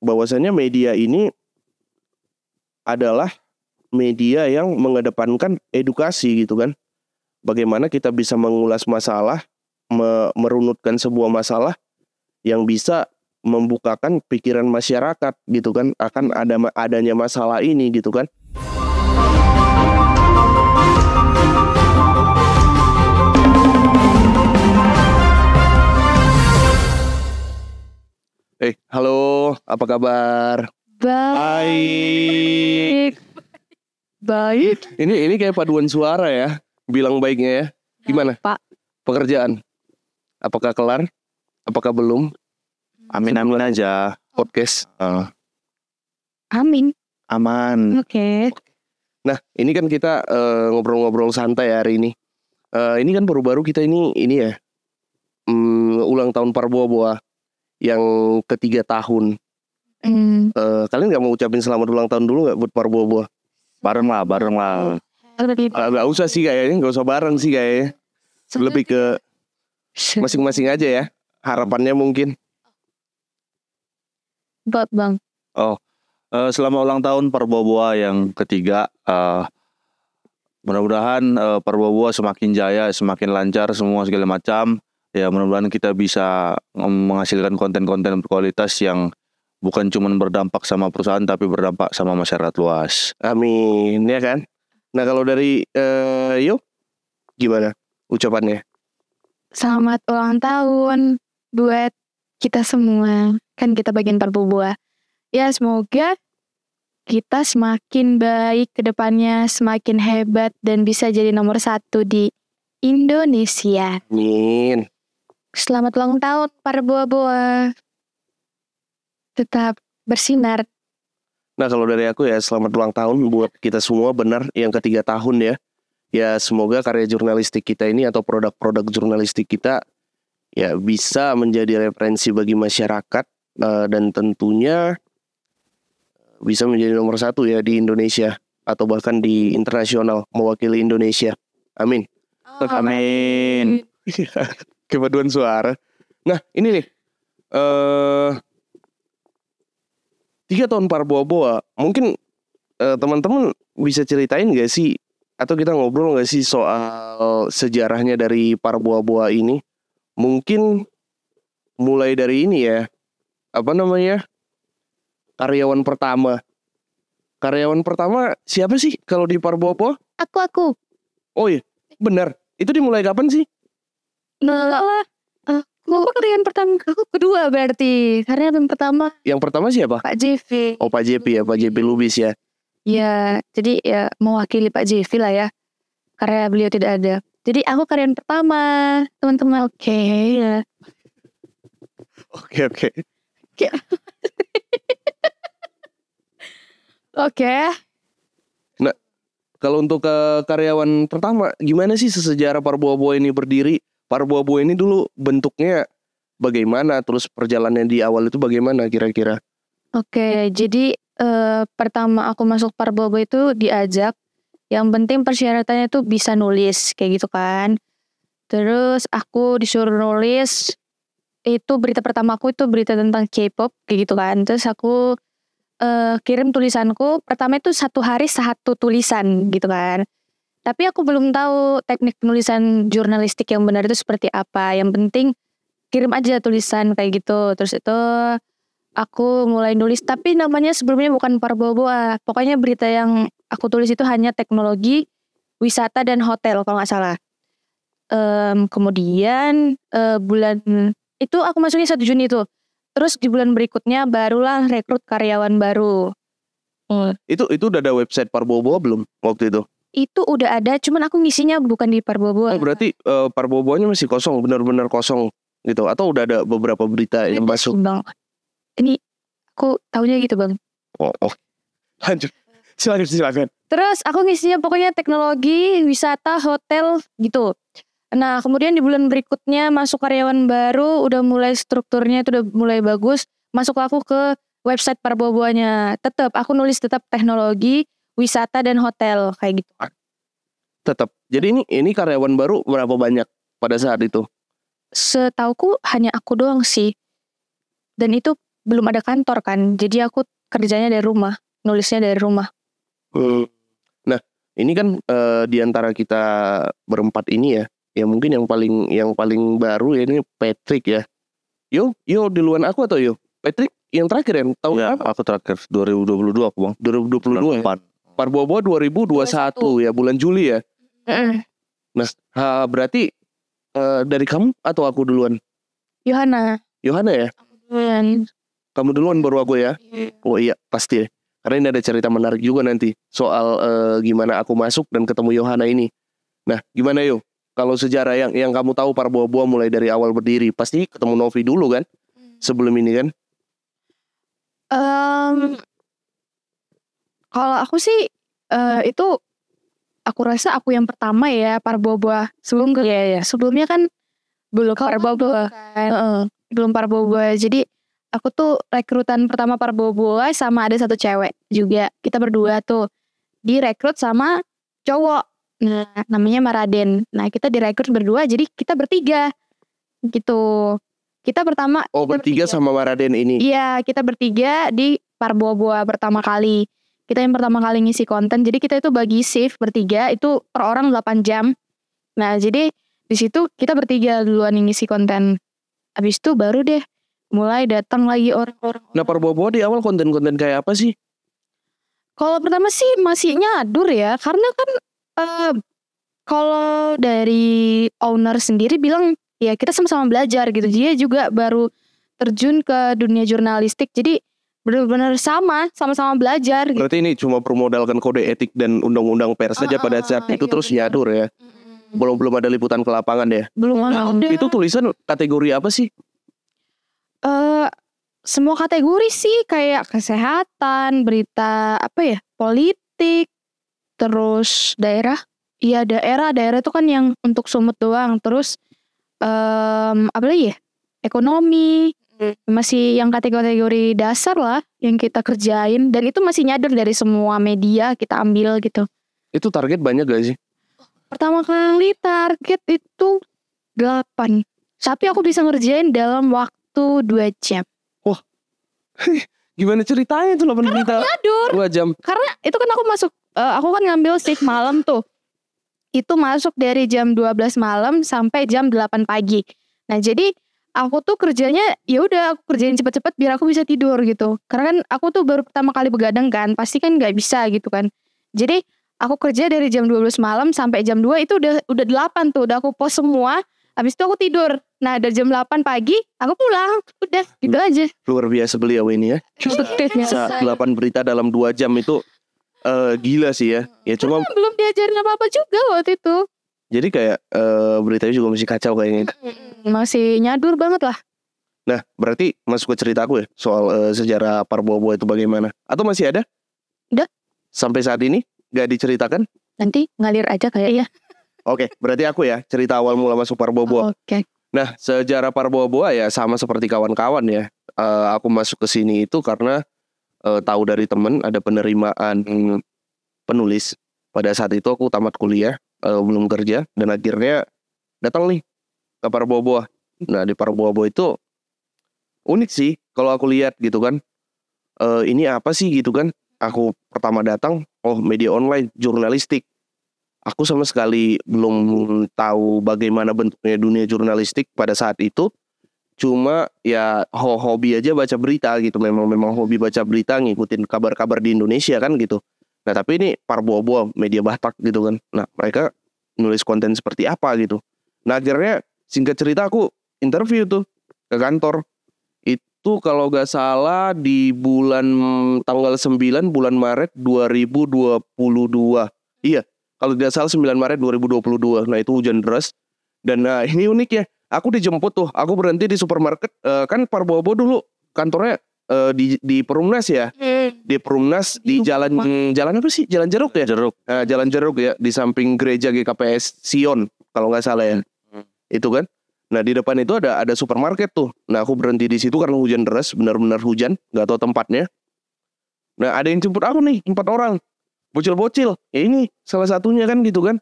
bahwasannya media ini adalah media yang mengedepankan edukasi gitu kan. Bagaimana kita bisa mengulas masalah, merunutkan sebuah masalah yang bisa membukakan pikiran masyarakat gitu kan akan adanya masalah ini gitu kan. Halo, apa kabar? Baik. Ini kayak paduan suara ya, bilang baiknya ya. Gimana? Pak. Pekerjaan? Apakah kelar? Apakah belum? Amin aja. Podcast. Amin. Aman. Oke. Nah, ini kan kita ngobrol-ngobrol santai hari ini. Ini kan baru-baru kita ini ya, ulang tahun Parboa yang ketiga tahun. Kalian nggak mau ucapin selamat ulang tahun dulu nggak buat Parboa? Bareng lah. Nggak usah sih kayaknya, nggak usah bareng sih kayaknya. Lebih ke masing-masing aja ya. Harapannya mungkin. Buat Bang. Selama ulang tahun Parboa yang ketiga, mudah-mudahan Parboa semakin jaya, semakin lancar semua segala macam. Ya mudah-mudahan kita bisa menghasilkan konten-konten berkualitas yang bukan cuma berdampak sama perusahaan tapi berdampak sama masyarakat luas. Amin ya kan. Nah kalau dari Yo gimana ucapannya? Selamat ulang tahun buat kita semua. Kan kita bagian Parboa. Ya semoga kita semakin baik ke depannya, semakin hebat dan bisa jadi nomor 1 di Indonesia. Amin. Selamat ulang tahun Parboa. Tetap bersinar. Nah kalau dari aku ya selamat ulang tahun buat kita semua, benar yang ketiga tahun ya. Ya semoga karya jurnalistik kita ini atau produk-produk jurnalistik kita ya bisa menjadi referensi bagi masyarakat dan tentunya bisa menjadi nomor 1 ya di Indonesia atau bahkan di internasional mewakili Indonesia. Amin. Amin. Kepaduan suara. Nah ini nih 3 tahun Parboa, mungkin teman-teman bisa ceritain gak sih, atau kita ngobrol gak sih soal sejarahnya dari Parboa ini? Mungkin mulai dari ini ya, karyawan pertama. Karyawan pertama siapa sih kalau di Parboa? Aku. Oh iya, benar. Itu dimulai kapan sih? Aku karyawan pertama, aku kedua berarti. Karyawan pertama. Yang pertama siapa? Pak JV. Oh Pak JP ya, Pak JP Lubis ya. Ya, jadi ya mewakili Pak JV lah ya. Karena beliau tidak ada. Jadi aku karyawan pertama, teman-teman. Oke. Ya. Oke. Oke. Nah, kalau untuk karyawan pertama, gimana sih sejarah Parboa ini berdiri? Parboa ini dulu bentuknya bagaimana? Terus perjalanannya di awal itu bagaimana kira-kira? Oke, jadi pertama aku masuk Parboa itu diajak. Yang penting persyaratannya tuh bisa nulis kayak gitu kan. Terus aku disuruh nulis. Itu berita pertama aku itu berita tentang K-pop kayak gitu kan. Terus aku kirim tulisanku. Pertama itu 1 hari 1 tulisan gitu kan. Tapi aku belum tahu teknik penulisan jurnalistik yang benar itu seperti apa. Yang penting kirim aja tulisan kayak gitu. Terus itu aku mulai nulis. Tapi namanya sebelumnya bukan Parboa. Pokoknya berita yang aku tulis itu hanya teknologi, wisata dan hotel kalau gak salah. Kemudian bulan itu aku masuknya 1 Juni tuh. Terus di bulan berikutnya barulah rekrut karyawan baru. Itu udah ada website Parboa belum waktu itu? Itu udah ada, cuman aku ngisinya bukan di Parboa. Oh berarti Parboa-nya masih kosong, benar-benar kosong gitu? Atau udah ada beberapa berita yang masuk? Bang, ini aku taunya gitu bang. Oh. Lanjut, silakan. Terus aku ngisinya pokoknya teknologi, wisata, hotel gitu. Nah kemudian di bulan berikutnya masuk karyawan baru, udah mulai strukturnya itu udah mulai bagus. Masuk aku ke website Parboa-nya. Tetap aku nulis tetap teknologi, wisata dan hotel kayak gitu. Tetap. Jadi ini karyawan baru berapa banyak pada saat itu? Setauku hanya aku doang sih. Dan itu belum ada kantor kan. Jadi aku kerjanya dari rumah, nulisnya dari rumah. Nah, ini kan di antara kita berempat ini ya mungkin yang paling baru ya ini Patrick ya. Yo duluan aku atau yo? Patrick yang terakhir ya? Tahun Ya, apa? aku terakhir 2022 aku Bang. 2022 ya. Depan. Parbobo 2021 ya, bulan Juli ya. Nah, berarti dari kamu atau aku duluan? Yohana. Yohana ya? Kamu duluan baru aku ya? Oh iya, pasti ya. Karena ini ada cerita menarik juga nanti soal gimana aku masuk dan ketemu Yohana ini. Nah, gimana yo? Kalau sejarah yang kamu tahu Parbobo mulai dari awal berdiri, pasti ketemu Novi dulu kan? Sebelum ini kan? Kalau aku sih itu aku rasa aku yang pertama ya Parbobo. Sebelumnya kan belum Parbobo kan. Belum Parbobo. Jadi aku tuh rekrutan pertama Parbobo sama ada satu cewek juga. Kita berdua tuh direkrut sama cowok. Nah, namanya Maraden. Nah, kita direkrut berdua jadi kita bertiga. Gitu. Kita pertama Bertiga sama Maraden ini. Iya, kita bertiga di Parbobo pertama kali. Kita yang pertama kali ngisi konten. Jadi kita itu bagi shift bertiga itu per orang 8 jam. Nah, jadi di situ kita bertiga duluan yang ngisi konten. Habis itu baru deh mulai datang lagi orang-orang. Nah, Parbobo di awal konten-konten kayak apa sih? Kalau pertama sih masih nyadur ya, karena kan kalau dari owner sendiri bilang ya kita sama-sama belajar gitu. Dia juga baru terjun ke dunia jurnalistik. Jadi benar-benar sama-sama belajar gitu. Berarti ini cuma permodalkan kode etik dan undang-undang pers saja pada saat itu terus nyadur ya. Belum ada liputan ke lapangan ya. Belum ada. Itu tulisan kategori apa sih? Semua kategori sih kayak kesehatan, berita politik, terus daerah. Iya daerah itu kan yang untuk Sumut doang. Terus apa lagi ya? Ekonomi. Masih yang kategori dasar lah yang kita kerjain. Dan itu masih nyader dari semua media kita ambil gitu. Itu target banyak gak sih? Pertama kali target itu 8. Tapi aku bisa ngerjain dalam waktu 2 jam. Wah, gimana ceritanya tuh 8 berita? Nyadur. 2 jam. Karena itu kan aku masuk, aku kan ngambil shift malam tuh. Itu masuk dari jam 12 malam sampai jam 8 pagi. Nah jadi aku tuh kerjanya ya udah aku kerjain cepet-cepet biar aku bisa tidur gitu. Karena kan aku tuh baru pertama kali begadang kan, pasti kan nggak bisa gitu kan. Jadi aku kerja dari jam 12 malam sampai jam 2 itu udah 8 tuh, udah aku post semua. Habis itu aku tidur. Nah dari jam 8 pagi aku pulang. Udah gitu aja. Luar biasa beliau ini ya. Bisa 8 berita dalam 2 jam itu gila sih ya. Ya cuma belum diajarin apa-apa juga waktu itu. Jadi kayak beritanya juga masih kacau kayaknya. Masih nyadur banget lah. Nah berarti masuk ke cerita aku ya soal sejarah Parbobo itu bagaimana? Atau masih ada? Udah. Sampai saat ini gak diceritakan? Nanti ngalir aja kayaknya. Oke, berarti aku ya cerita awal mula masuk Parbobo. Oke. Nah sejarah Parbobo ya sama seperti kawan-kawan ya. Aku masuk ke sini itu karena tahu dari temen ada penerimaan penulis. Pada saat itu aku tamat kuliah, belum kerja, dan akhirnya datang nih ke Parbobo. Nah di Parbobo itu unik sih kalau aku lihat gitu kan. Ini apa sih gitu kan. Aku pertama datang, media online, jurnalistik. Aku sama sekali belum tahu bagaimana bentuknya dunia jurnalistik pada saat itu. Cuma ya hobi aja baca berita gitu. Memang hobi baca berita, ngikutin kabar-kabar di Indonesia kan gitu. Nah tapi ini Parbobo, media Batak gitu kan. Nah mereka nulis konten seperti apa gitu. Nah akhirnya singkat cerita aku interview tuh ke kantor. Itu kalau gak salah di tanggal 9 bulan Maret 2022. Iya, kalau tidak salah 9 Maret 2022. Nah itu hujan deras. Dan nah ini unik ya, aku dijemput tuh. Aku berhenti di supermarket. Kan Parbobo dulu kantornya di Perumnas ya. Di Perumnas di jalan apa sih? Jalan Jeruk ya? Jeruk. Jalan Jeruk ya, di samping gereja GKPS Sion kalau nggak salah ya. Itu kan. Nah di depan itu ada supermarket tuh. Nah aku berhenti di situ karena hujan deras, benar-benar hujan, nggak tahu tempatnya. Nah ada yang jemput aku nih, 4 orang, bocil-bocil. Ya ini salah satunya kan gitu kan.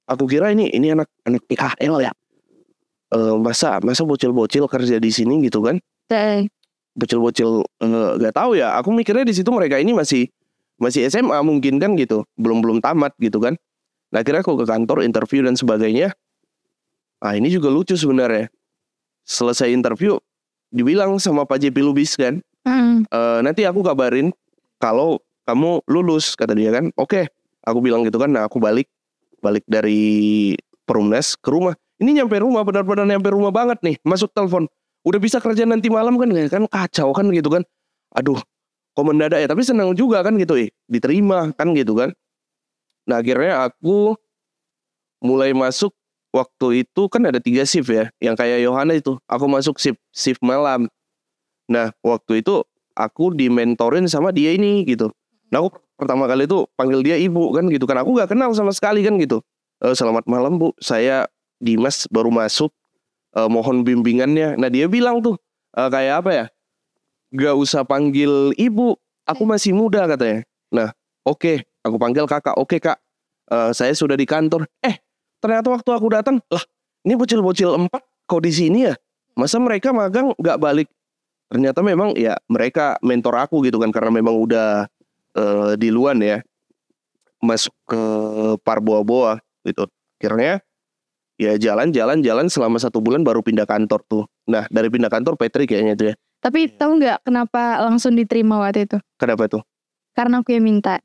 Aku kira ini anak PKL ya. Masa bocil-bocil kerja di sini gitu kan. bocil-bocil nggak tahu ya. Aku mikirnya di situ mereka ini masih SMA mungkin kan gitu, belum tamat gitu kan. Nah akhirnya aku ke kantor interview dan sebagainya. Ini juga lucu sebenarnya. Selesai interview dibilang sama Pak JP Lubis kan, nanti aku kabarin kalau kamu lulus, kata dia kan. Oke, aku bilang gitu kan. Nah aku balik dari Perumnas ke rumah. Ini nyampe rumah, benar-benar nyampe rumah banget nih. Masuk telepon, udah bisa kerja nanti malam kan kacau kan gitu kan. Aduh, kok mendadak ya. Tapi senang juga kan gitu diterima kan gitu kan. Nah akhirnya aku mulai masuk. Waktu itu kan ada 3 shift ya, yang kayak Yohana itu. Aku masuk shift malam. Nah waktu itu aku dimentorin sama dia ini gitu. Nah aku pertama kali itu panggil dia ibu kan gitu kan. Aku gak kenal sama sekali kan gitu. Selamat malam Bu, saya Dimas baru masuk, mohon bimbingannya. Nah dia bilang tuh kayak apa ya, gak usah panggil ibu, aku masih muda katanya. Nah oke, aku panggil kakak. Oke kak, saya sudah di kantor. Ternyata waktu aku datang, lah ini bocil-bocil 4 kok di sini ya? Masa mereka magang gak balik? Ternyata memang ya mereka mentor aku gitu kan, karena memang udah duluan ya masuk ke Parboa gitu. Akhirnya ya jalan selama 1 bulan baru pindah kantor tuh. Nah dari pindah kantor Patrick kayaknya tuh ya. Tapi tahu nggak kenapa langsung diterima waktu itu? Kenapa tuh? Karena aku yang minta.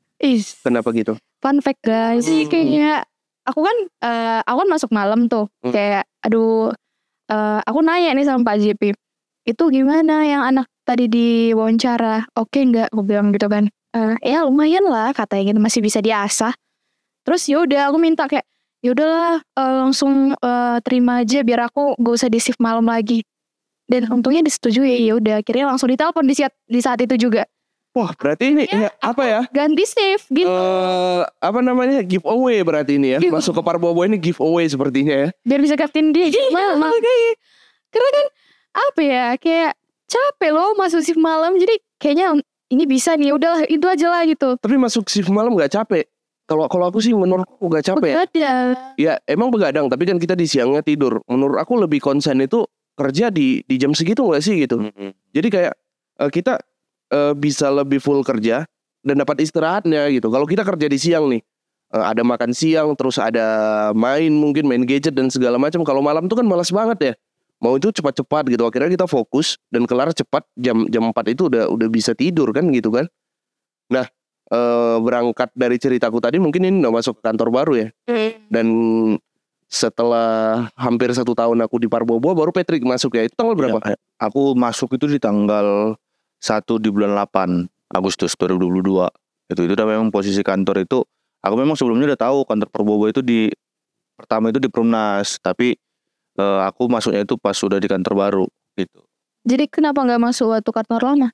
Kenapa gitu? Fun fact guys, kayaknya aku kan masuk malam tuh. Kayak aku nanya nih sama Pak JP, itu gimana yang anak tadi diwawancara, oke nggak? Aku bilang gitu kan. Ya lumayan lah katanya gitu, masih bisa diasah. Terus yaudah aku minta kayak yaudahlah langsung terima aja biar aku gak usah di shift malam lagi. Dan untungnya disetujui. Ya udah akhirnya langsung ditelepon di saat itu juga. Wah berarti ini ya, apa ya? Ganti shift gitu. Apa namanya, giveaway berarti ini ya. Masuk ke Parboa ini giveaway sepertinya ya. Biar bisa gantiin dia. Karena kan apa ya, kayak capek loh masuk shift malam. Jadi kayaknya ini bisa nih, udahlah itu aja lah gitu. Tapi masuk shift malam gak capek? Kalau aku sih menurutku gak capek. Begadang. Ya emang begadang, tapi kan kita di siangnya tidur. Menurut aku lebih konsen itu kerja di jam segitu gak sih gitu. Jadi kayak kita bisa lebih full kerja dan dapat istirahatnya gitu. Kalau kita kerja di siang nih, ada makan siang, terus ada main gadget dan segala macam. Kalau malam tuh kan malas banget ya. Mau itu cepat-cepat gitu. Akhirnya kita fokus dan kelar cepat, jam 4 itu udah bisa tidur kan gitu kan. Nah, berangkat dari ceritaku tadi, mungkin ini udah masuk ke kantor baru ya. Dan setelah hampir 1 tahun aku di Parboa, baru Patrick masuk ya. Itu tanggal berapa? Ya, aku masuk itu di tanggal 1 di bulan 8 Agustus 2022. Itu udah memang posisi kantor itu. Aku memang sebelumnya udah tahu kantor Parboa itu pertama itu di Perumnas, tapi aku masuknya itu pas sudah di kantor baru gitu. Jadi kenapa nggak masuk waktu kantor lama?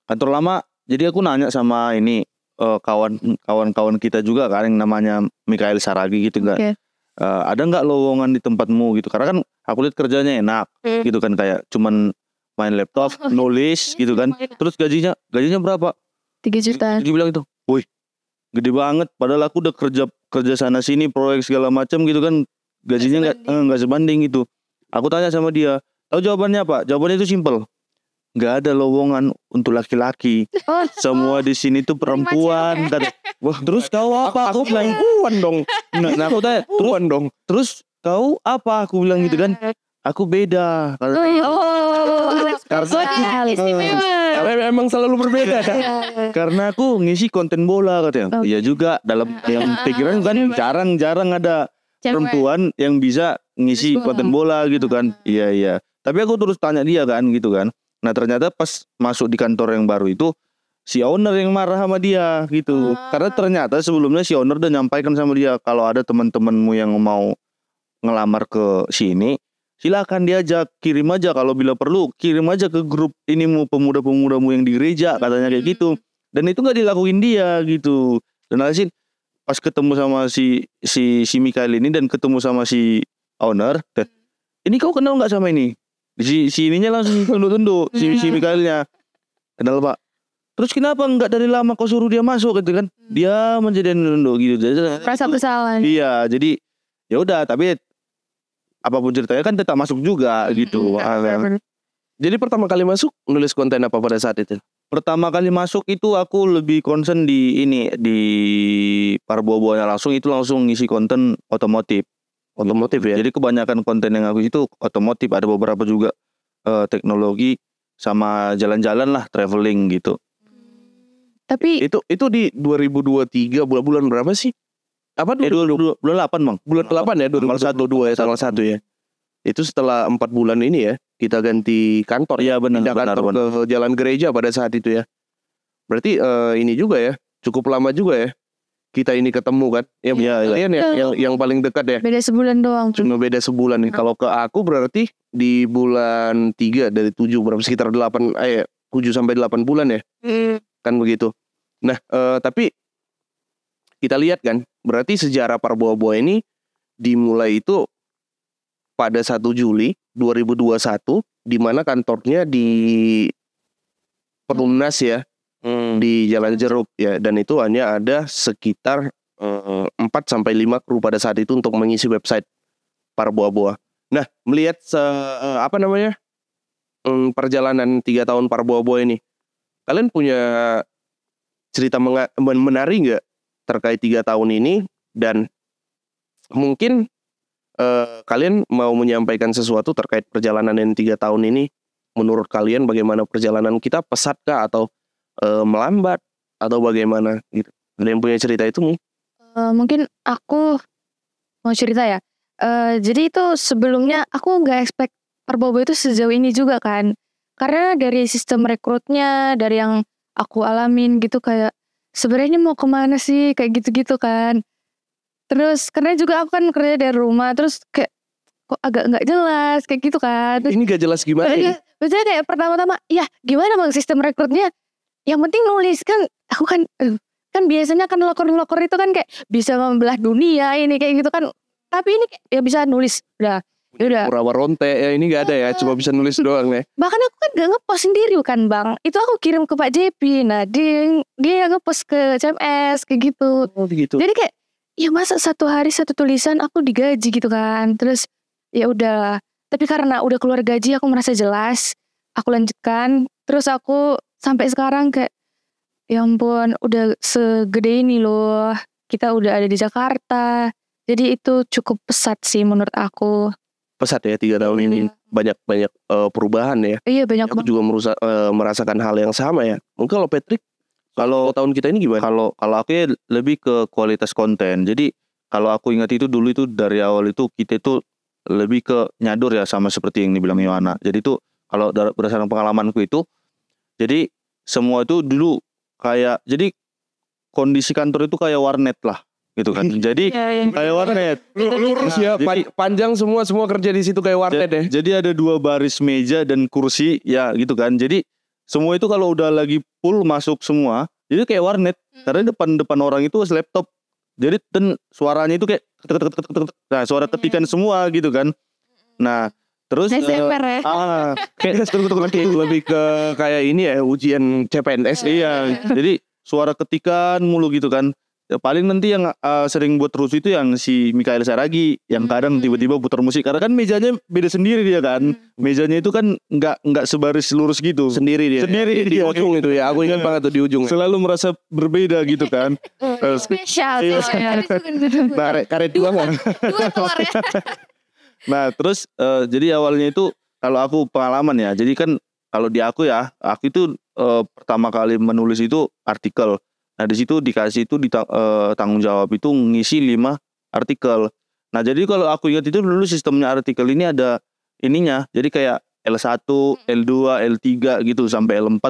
Kantor lama, jadi aku nanya sama ini kawan-kawan kita juga kan yang namanya Mikael Saragi gitu kan. Ada nggak lowongan di tempatmu gitu? Karena kan aku lihat kerjanya enak gitu kan, kayak cuman main laptop, nulis gitu kan. Terus gajinya berapa? 3 juta. Dia bilang itu, wih gede banget. Padahal aku udah kerja sana sini, proyek segala macam gitu kan. Gajinya nggak sebanding gitu. Aku tanya sama dia, tahu jawabannya apa? Jawabannya itu simple. Nggak ada lowongan untuk laki-laki. Semua di sini tuh perempuan. Wah, terus kau apa? Aku bilang perempuan dong. Nah, aku tanya, perempuan dong. Terus kau apa? Aku bilang gitu kan. Aku beda. Karena emang selalu berbeda. Karena aku ngisi konten bola katanya. Iya juga, dalam yang pikiran kan jarang ada perempuan yang bisa ngisi konten bola gitu kan. Iya. Tapi aku terus tanya dia kan gitu kan. Nah ternyata pas masuk di kantor yang baru itu, si owner yang marah sama dia gitu. Karena ternyata sebelumnya si owner udah nyampaikan sama dia, kalau ada teman-temanmu yang mau ngelamar ke sini, silakan diajak, kirim aja, kalau bila perlu kirim aja ke grup inimu, pemuda-pemudamu yang di gereja, katanya kayak gitu. Dan itu nggak dilakuin dia gitu. Dan alhasil pas ketemu sama si Mikael ini dan ketemu sama si owner, ini kau kenal nggak sama ini? Si ininya langsung tunduk-tunduk, si Mikaelnya. Kenal Pak. Terus kenapa nggak dari lama kau suruh dia masuk gitu kan? Dia menjadi nunduk gitu. Rasa bersalah. Iya, jadi ya udah, tapi apapun ceritanya kan tetap masuk juga gitu. Jadi pertama kali masuk nulis konten apa pada saat itu? Pertama kali masuk itu aku lebih concern di Parbobonya langsung, itu langsung ngisi konten otomotif. Otomotif ya. Jadi kebanyakan konten yang aku itu otomotif, ada beberapa juga teknologi sama jalan-jalan lah, traveling gitu. Tapi Itu di 2023 bulan berapa sih? Apa Bulan 8 Bang. bulan 8 ya, 2022 ya, tanggal 1 ya. Itu setelah 4 bulan ini ya, kita ganti kantor. Iya benar, Pindah kantor ke jalan gereja pada saat itu ya. Berarti ini juga ya, cukup lama juga ya. Kita ini ketemu kan. Ya, Iya. kalian ya yang paling dekat ya. beda sebulan doang. Cuma beda sebulan nih. Kalau ke aku berarti di bulan 3 dari 7 berapa, sekitar 7 sampai 8 bulan ya. Kan begitu. Nah, tapi kita lihat kan, berarti sejarah Parboa ini dimulai itu pada 1 Juli 2021, di mana kantornya di Perumnas ya, di Jalan Jeruk ya, dan itu hanya ada sekitar 4 sampai 5 kru pada saat itu untuk mengisi website Parboa. Nah, melihat perjalanan 3 tahun Parboa ini, kalian punya cerita menarik nggak terkait 3 tahun ini, dan mungkin kalian mau menyampaikan sesuatu terkait perjalanan yang 3 tahun ini? Menurut kalian bagaimana perjalanan kita, pesatkah atau melambat atau bagaimana gitu? Ada yang punya cerita itu? Mungkin aku mau cerita ya. Jadi itu sebelumnya aku nggak expect Parbobo itu sejauh ini juga kan. Karena dari sistem rekrutnya, dari yang aku alamin gitu, kayak sebenarnya mau kemana sih, kayak gitu-gitu kan. Terus karena juga aku kan kerja dari rumah, terus kayak kok agak nggak jelas kayak gitu kan. Terus Ini gak jelas gimana ya? biasanya kayak pertama-tama, ya gimana bang sistem rekrutnya? Yang penting nulis kan. Aku kan kan biasanya kan lokor-lokor itu kan kayak bisa membelah dunia ini kayak gitu kan. Tapi ini kayak, ya bisa nulis udah. Udah. Pura-ronte ya, ini gak ada ya, cuma bisa nulis doang nih. Bahkan aku kan gak ngepost sendiri kan bang. Itu aku kirim ke Pak JP. Nah dia yang ngepost ke CMS kayak gitu. Oh begitu. Jadi kayak ya masa 1 hari 1 tulisan aku digaji gitu kan. Terus ya udah. Tapi karena udah keluar gaji aku merasa jelas. Aku lanjutkan. Terus aku sampai sekarang kayak ya ampun udah segede ini loh. Kita udah ada di Jakarta. Jadi itu cukup pesat sih menurut aku. Pesat ya 3 tahun ini. Banyak perubahan ya. Iya banyak Aku banget. juga merasakan hal yang sama ya. Mungkin kalau Patrick, kalau tahun kita ini gimana? Kalau aku ya lebih ke kualitas konten. Jadi kalau aku ingat itu dulu itu dari awal itu kita itu lebih ke nyadur ya, sama seperti yang dibilang Yohana. Jadi itu kalau berdasarkan pengalamanku itu, jadi semua itu dulu kayak, jadi kondisi kantor itu kayak warnet lah gitu kan. Jadi kayak warnet. Lurus ya, panjang semua kerja di situ kayak warnet ya. Jadi ada 2 baris meja dan kursi ya gitu kan. Jadi semua itu kalau udah lagi full masuk semua, jadi kayak warnet. Karena depan orang itu laptop. Jadi dan suaranya itu kayak nah suara ketikan semua gitu kan. Nah terus SMR ya. Kayak lebih ke kayak ini ya, ujian CPNS. Iya, jadi suara ketikan mulu gitu kan. Ya, paling nanti yang sering buat terus itu yang si Mikael Saragi, yang kadang tiba-tiba putar musik, karena kan mejanya beda sendiri dia kan. Mejanya itu kan nggak sebaris lurus gitu. Sendiri dia. Di ujung itu ya. Aku ingat banget tuh di ujung. Selalu merasa berbeda gitu kan. Spesial. Nah, karet 2 kan. 2 keluar ya. Nah terus jadi awalnya itu kalau aku pengalaman ya, jadi kan kalau di aku ya, aku itu pertama kali menulis itu artikel. Nah di situ dikasih itu tanggung jawab itu ngisi 5 artikel. Nah jadi kalau aku ingat itu dulu sistemnya artikel ini ada ininya, jadi kayak L1, L2, L3 gitu sampai L4.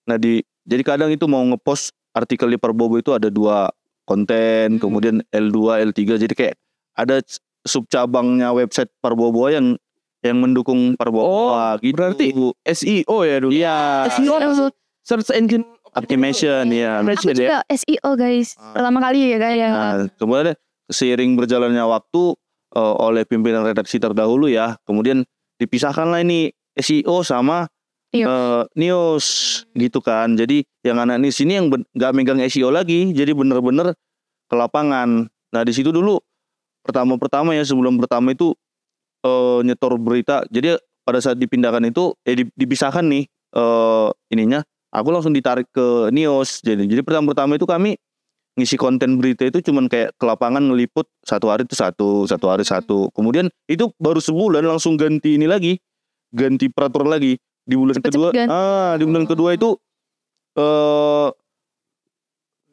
Nah jadi kadang itu mau ngepost artikel di Parbobo itu ada 2 konten, kemudian L2, L3, jadi kayak ada subcabangnya website Parbobo yang mendukung Parbobo gitu. Berarti SEO ya dulu. Iya. SEO search engine optimization ya. Aku juga SEO guys. Pertama kali ya kayak. Nah, kemudian seiring berjalannya waktu oleh pimpinan redaksi terdahulu ya, kemudian dipisahkanlah ini SEO sama news gitu kan. Jadi yang anak di sini yang nggak megang SEO lagi, jadi bener-bener ke lapangan. Nah di situ dulu pertama ya, sebelum pertama itu nyetor berita. Jadi pada saat dipindahkan itu dipisahkan nih ininya, aku langsung ditarik ke Nios. Jadi pertama itu kami ngisi konten berita itu cuman kayak ke lapangan ngeliput satu hari itu satu hari satu. Kemudian itu baru sebulan langsung ganti ini lagi, ganti peraturan lagi di bulan kedua. Di bulan kedua itu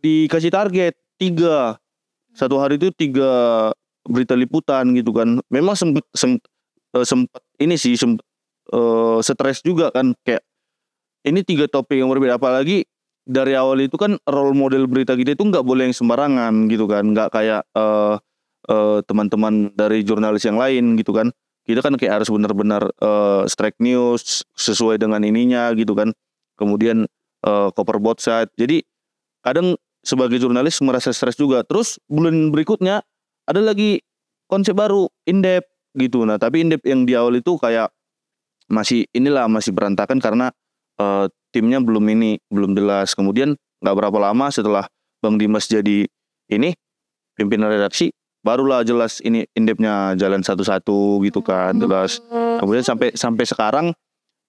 dikasih target 3 satu hari itu 3 berita liputan gitu kan. Memang sempet ini sih stres juga kan, kayak ini 3 topik yang berbeda, apalagi dari awal itu kan role model berita kita itu nggak boleh yang sembarangan gitu kan, nggak kayak teman-teman dari jurnalis yang lain gitu kan. Kita kan kayak harus benar-benar strike news sesuai dengan ininya gitu kan. Kemudian cover both side. Jadi kadang sebagai jurnalis merasa stres juga. Terus bulan berikutnya ada lagi konsep baru, in-depth gitu. Nah tapi in-depth yang di awal itu kayak masih berantakan karena timnya belum jelas. Kemudian nggak berapa lama setelah Bang Dimas jadi ini pimpinan redaksi, barulah jelas ini in-depth-nya jalan satu-satu gitu kan, jelas. Kemudian sampai sekarang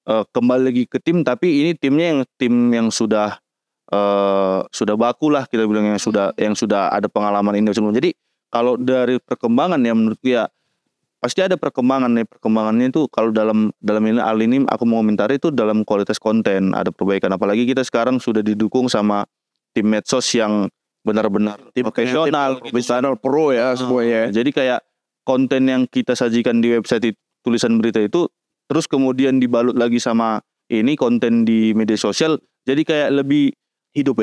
kembali lagi ke tim, tapi ini timnya tim yang sudah baku lah kita bilang, yang sudah ada pengalaman ini sebelum. Jadi kalau dari perkembangan ya menurutku ya pasti ada perkembangannya itu. Kalau dalam ini aku mau komentari itu dalam kualitas konten ada perbaikan, apalagi kita sekarang sudah didukung sama tim medsos yang benar-benar profesional pro ya semuanya. Jadi kayak konten yang kita sajikan di website tulisan berita itu terus kemudian dibalut lagi sama ini konten di media sosial, jadi kayak lebih hidup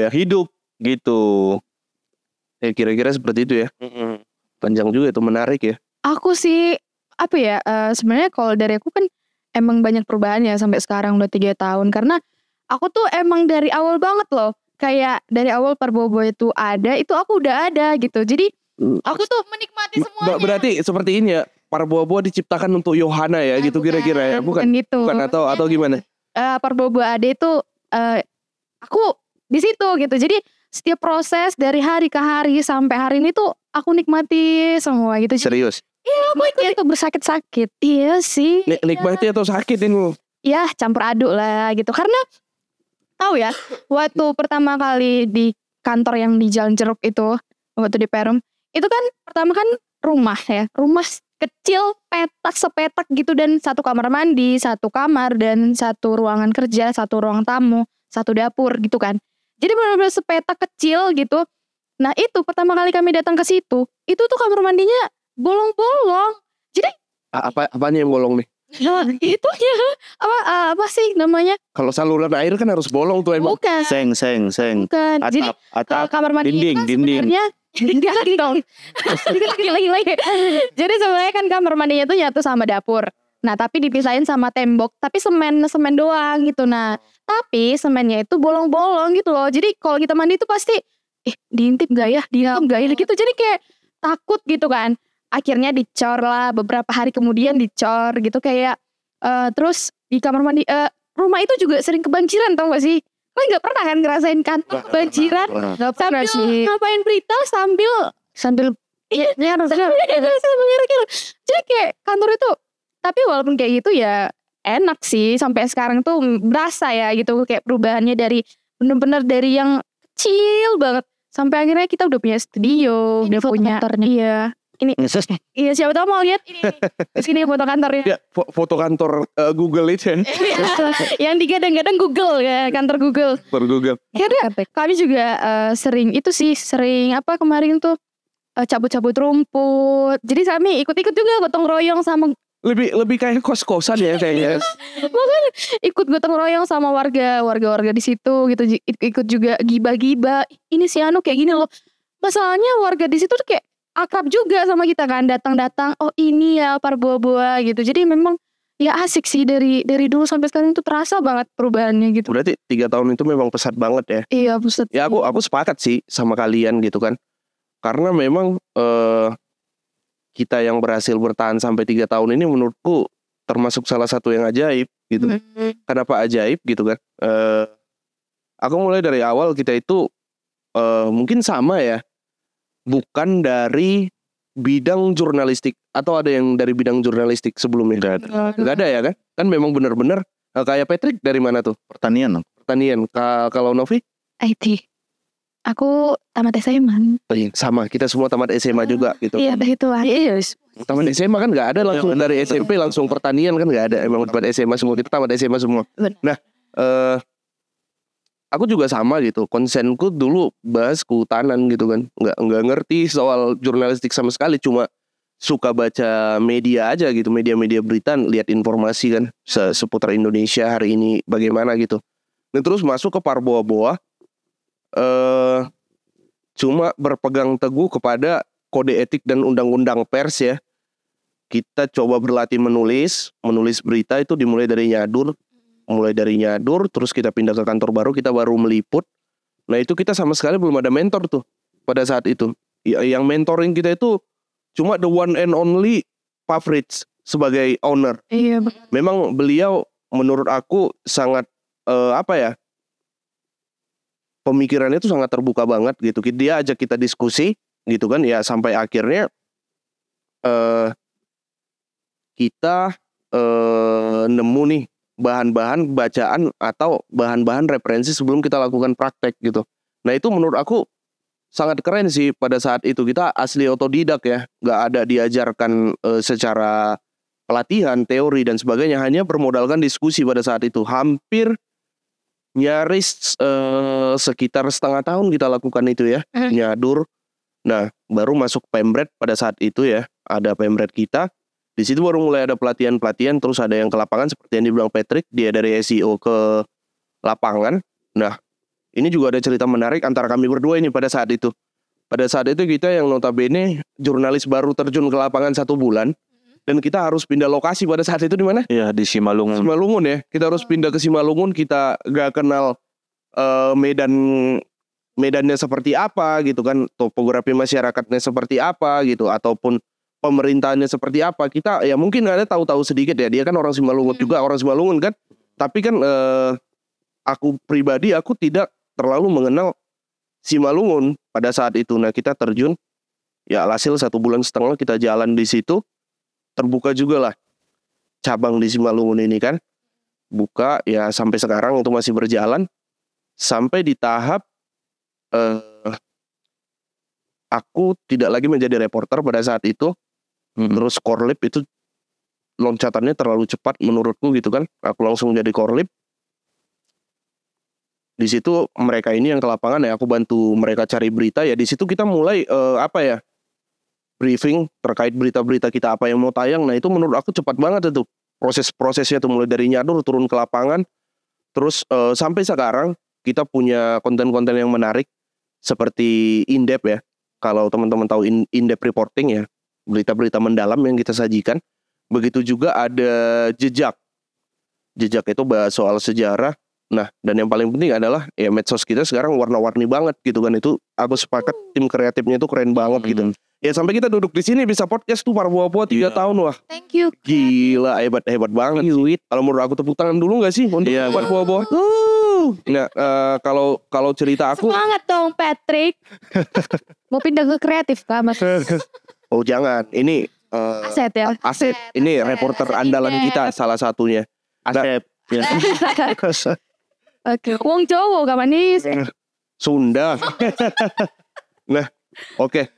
gitu. Kira-kira seperti itu ya. Panjang juga itu, menarik ya. Aku sih sebenarnya kalau dari aku kan emang banyak perubahan ya sampai sekarang udah 3 tahun, karena aku tuh emang dari awal banget loh, kayak dari awal Parbobo itu ada, itu aku udah ada gitu. Jadi aku tuh menikmati semuanya. Berarti seperti ini ya, Parbobo diciptakan untuk Yohana ya, gitu kira-kira ya, bukan gitu. Bukan atau gimana? Parbobo ada itu aku di situ gitu. Jadi setiap proses dari hari ke hari sampai hari ini tuh aku nikmati semua gitu. Serius? Iya, aku itu bersakit-sakit. Iya sih. Nikmati atau sakit ini? Ya campur aduk lah gitu. Karena tahu ya, waktu pertama kali di kantor yang di Jalan Jeruk itu, waktu di Perum, itu kan pertama kan rumah kecil, sepetak gitu, dan 1 kamar mandi, 1 kamar, dan 1 ruangan kerja, 1 ruang tamu, 1 dapur gitu kan. Jadi benar-benar sepetak kecil gitu. Nah itu pertama kali kami datang ke situ, itu tuh kamar mandinya bolong-bolong. Jadi apanya yang bolong nih? Itunya apa sih namanya? Kalau saluran air kan harus bolong tuh emang. Bukan. Seng. Bukan. Jadi kamar mandi dinding. Dong. Lagi. Jadi sebenarnya kan kamar mandinya tuh nyatu sama dapur. Nah tapi dipisahin sama tembok, tapi semen doang gitu. Nah tapi semennya itu bolong-bolong gitu loh. Jadi kalau kita mandi itu pasti diintip gak ya, gitu. Jadi kayak takut gitu kan. Akhirnya dicor lah, beberapa hari kemudian dicor gitu kayak terus di kamar mandi rumah itu juga sering kebanjiran, tau gak sih? Kalian gak pernah kan ngerasain kantor kebanjiran? Gak pernah sih. Ngapain berita sambil jadi kayak kantor itu, tapi walaupun kayak gitu ya enak sih, sampai sekarang tuh berasa ya gitu, kayak perubahannya dari bener-bener dari yang kecil banget sampai akhirnya kita udah punya studio, udah punya kantornya. Iya siapa tahu mau lihat ini. Sini foto kantornya. Ya, foto kantor Google itu. Yang digadang-gadang Google ya, kantor Google. Ya kami juga sering apa kemarin tuh cabut-cabut rumput. Jadi kami ikut-ikut juga gotong royong sama lebih kayak kos-kosan ya kayaknya. Makanya ikut gotong royong sama warga di situ gitu, ikut juga gibah-gibah. Ini si Anu kayak gini loh. Masalahnya warga di situ tuh kayak akrab juga sama kita kan, datang-datang, oh ini ya Parboboa gitu. Jadi memang ya asik sih, dari dulu sampai sekarang itu terasa banget perubahannya gitu. Berarti 3 tahun itu memang pesat banget ya. Iya pesat. Ya aku sepakat sih sama kalian gitu kan. Karena memang kita yang berhasil bertahan sampai 3 tahun ini menurutku termasuk salah satu yang ajaib gitu. Kenapa ajaib gitu kan? Aku mulai dari awal kita itu mungkin sama ya. Bukan dari bidang jurnalistik, atau ada yang dari bidang jurnalistik sebelumnya? Gak ada ya kan? kan memang benar-benar kayak Patrick dari mana tuh? Pertanian. Pertanian. Kalau Novi? IT. Aku tamat SMA. Sama, kita semua tamat SMA juga gitu. Iya, itu lah. Iya. Tamat SMA kan nggak ada langsung dari SMP langsung pertanian kan nggak ada. Emang tamat SMA semua, kita tamat SMA semua. Benar. Nah, aku juga sama gitu. Konsenku dulu bahas kehutanan gitu kan. Nggak ngerti soal jurnalistik sama sekali. Cuma suka baca media aja gitu. Media-media berita, lihat informasi kan seputar Indonesia hari ini bagaimana gitu. Dan terus masuk ke Parboa-Boa. Cuma berpegang teguh kepada kode etik dan undang-undang pers ya. Kita coba berlatih menulis berita itu dimulai dari nyadur. Mulai dari nyadur, terus kita pindah ke kantor baru, kita baru meliput. Nah itu kita sama sekali belum ada mentor tuh pada saat itu. Yang mentoring kita itu cuma the one and only Pak Fritz sebagai owner. Iya. Memang beliau menurut aku sangat pemikirannya itu sangat terbuka banget gitu. Dia ajak kita diskusi gitu kan ya, sampai akhirnya kita nemu nih bahan-bahan bacaan atau bahan-bahan referensi sebelum kita lakukan praktek gitu. Nah itu menurut aku sangat keren sih pada saat itu. Kita asli otodidak ya, nggak ada diajarkan secara pelatihan, teori dan sebagainya, hanya bermodalkan diskusi pada saat itu. Hampir nyaris sekitar setengah tahun kita lakukan itu ya, nyadur. Nah baru masuk Pemret pada saat itu ya, ada Pemret kita. Di situ baru mulai ada pelatihan-pelatihan, terus ada yang ke lapangan seperti yang dibilang Patrick, dia dari SEO ke lapangan. Nah ini juga ada cerita menarik antara kami berdua ini pada saat itu. Pada saat itu kita yang notabene jurnalis baru terjun ke lapangan 1 bulan. Dan kita harus pindah lokasi pada saat itu di mana? Iya, di Simalungun. Simalungun ya. Kita harus pindah ke Simalungun. Kita gak kenal medannya seperti apa gitu kan. Topografi masyarakatnya seperti apa gitu. Ataupun pemerintahnya seperti apa. Kita ya mungkin ada tahu-tahu sedikit ya. Dia kan orang Simalungun juga. Orang Simalungun kan. Tapi kan aku pribadi aku tidak terlalu mengenal Simalungun pada saat itu. Nah kita terjun. Ya alhasil 1,5 bulan kita jalan di situ. Terbuka juga lah cabang di Simalungun ini kan. Buka ya sampai sekarang itu masih berjalan. Sampai di tahap aku tidak lagi menjadi reporter pada saat itu. Terus korlip itu loncatannya terlalu cepat menurutku gitu kan. Aku langsung jadi korlip. Di situ mereka ini yang ke lapangan ya, aku bantu mereka cari berita ya. Di situ kita mulai briefing terkait berita-berita kita apa yang mau tayang. Nah itu menurut aku cepat banget itu proses-prosesnya tuh, mulai dari nyadur turun ke lapangan. Terus sampai sekarang kita punya konten-konten yang menarik seperti in-depth ya. Kalau teman-teman tahu in-depth reporting ya, berita-berita mendalam yang kita sajikan. Begitu juga ada jejak. Jejak itu bahas soal sejarah. Nah dan yang paling penting adalah ya medsos kita sekarang warna-warni banget gitu kan. Itu aku sepakat tim kreatifnya itu keren banget gitu. Ya sampai kita duduk di sini bisa podcast tuh Parboa-Boa 3 tahun wah. Thank you. Gila hebat banget. Kalau menurut aku tepuk tangan dulu nggak sih untuk Parboa-Boa? Nah kalau cerita aku. Semangat dong Patrick. Mau pindah ke kreatif kah Mas? Oh jangan, ini Aset ya. Aset. Ini reporter andalan kita salah satunya. Asep. Ya. Oke. Wong Jawa gak manis. Sunda. Nah, oke.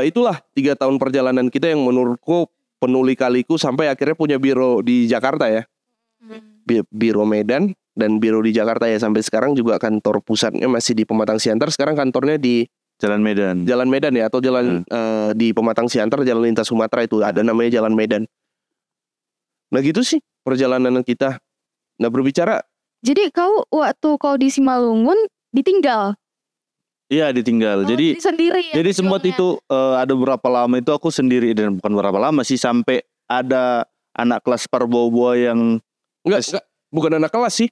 Itulah 3 tahun perjalanan kita yang menurutku penuh lika-liku sampai akhirnya punya biro di Jakarta ya. Biro Medan dan biro di Jakarta ya. Sampai sekarang juga kantor pusatnya masih di Pematang Siantar. Sekarang kantornya di Jalan Medan. Jalan Medan ya, atau jalan di Pematang Siantar, jalan lintas Sumatera itu ada namanya Jalan Medan. Nah gitu sih perjalanan kita. Nah berbicara. Jadi waktu kau di Simalungun ditinggal? Iya ditinggal. Jadi sendiri ya, jadi sempat itu ada berapa lama itu aku sendiri, dan bukan berapa lama sih, sampai ada anak kelas Parboa yang enggak bukan anak kelas sih.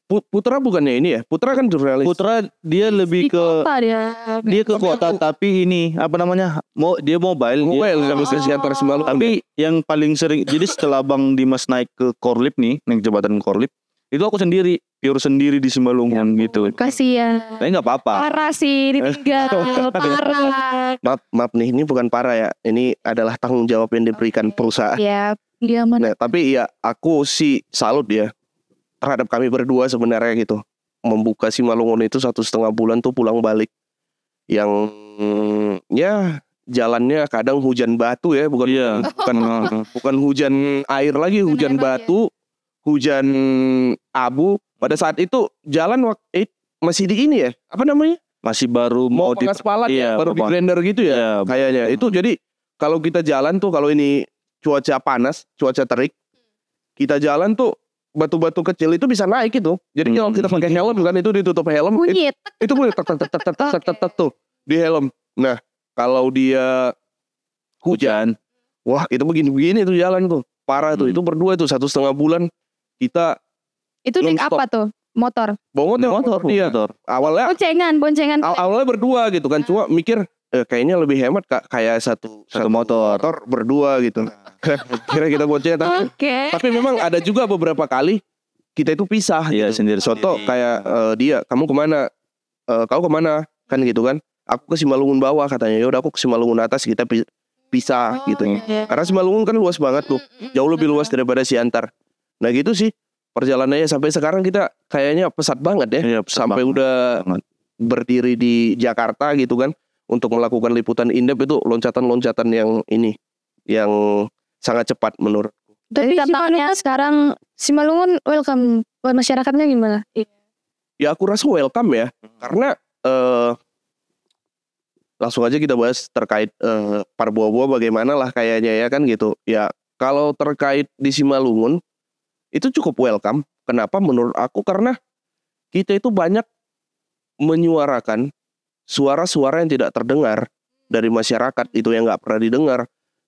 Putra bukannya ini ya? Putra kan jurnalis. Putra dia lebih ke kota dia ke kota, tapi ini apa namanya? Dia mobile sampai Siantar Simalungun. Tapi yang paling sering, jadi setelah Bang Dimas naik ke Korlip nih, naik jabatan Korlip, itu aku sendiri, pure sendiri di Simalungun gitu. Kasian. Tapi nggak apa-apa. Parah sih ditinggal. Parah. Maaf nih, ini bukan parah ya. Ini adalah tanggung jawab yang diberikan perusahaan. Ya, Dia mana? Nah, tapi ya aku sih salut ya terhadap kami berdua sebenarnya gitu. Membuka Simalungun itu 1,5 bulan tuh pulang balik. Yang ya jalannya kadang hujan batu ya, bukan Iya. bukan hujan air lagi, hujan air lagi batu, hujan abu. Pada saat itu jalan masih di ini ya, apa namanya? Masih baru Mau pengaspalan ya, iya, baru di mau- grinder gitu ya, Iya. kayaknya. Itu jadi kalau kita jalan tuh, kalau ini cuaca panas, cuaca terik, kita jalan tuh batu-batu kecil itu bisa naik itu. Jadi kalau kita pakai helm kan, itu ditutup helm, Bunyi. itu boleh tek tek tek tek tek tek tek tek tuh di helm. Nah, kalau dia hujan, wah itu begini-begini tuh jalan tuh. Parah tuh. Itu berdua tuh 1,5 bulan kita Itu naik Non-stop. apa tuh? Motor. motor iya. Awalnya Boncengan. awalnya berdua gitu kan, cuma mikir kayaknya lebih hemat kayak satu motor. berdua gitu. Kira kita bocah Oke. tapi memang ada juga beberapa kali kita itu pisah Iya, gitu. sendiri. Contoh kayak dia, kamu kemana? Kau kemana? Kan gitu kan. Aku ke Simalungun bawah katanya. Ya udah aku ke Simalungun atas, kita pisah gitu. Iya. Karena Simalungun kan luas banget tuh. Jauh lebih luas daripada Siantar. Nah gitu sih perjalanannya sampai sekarang kita kayaknya pesat banget ya. Iya, pesat Sampai banget. udah Banget. berdiri di Jakarta gitu kan untuk melakukan liputan indep itu loncatan-loncatan yang sangat cepat menurut. Tapi tantangannya sekarang Simalungun welcome buat masyarakatnya gimana? Ya aku rasa welcome ya, karena langsung aja kita bahas terkait Parbobo bagaimana lah kayaknya ya kan gitu. Ya kalau terkait di Simalungun itu cukup welcome. Kenapa menurut aku? Karena kita itu banyak menyuarakan suara-suara yang tidak terdengar dari masyarakat itu yang nggak pernah didengar.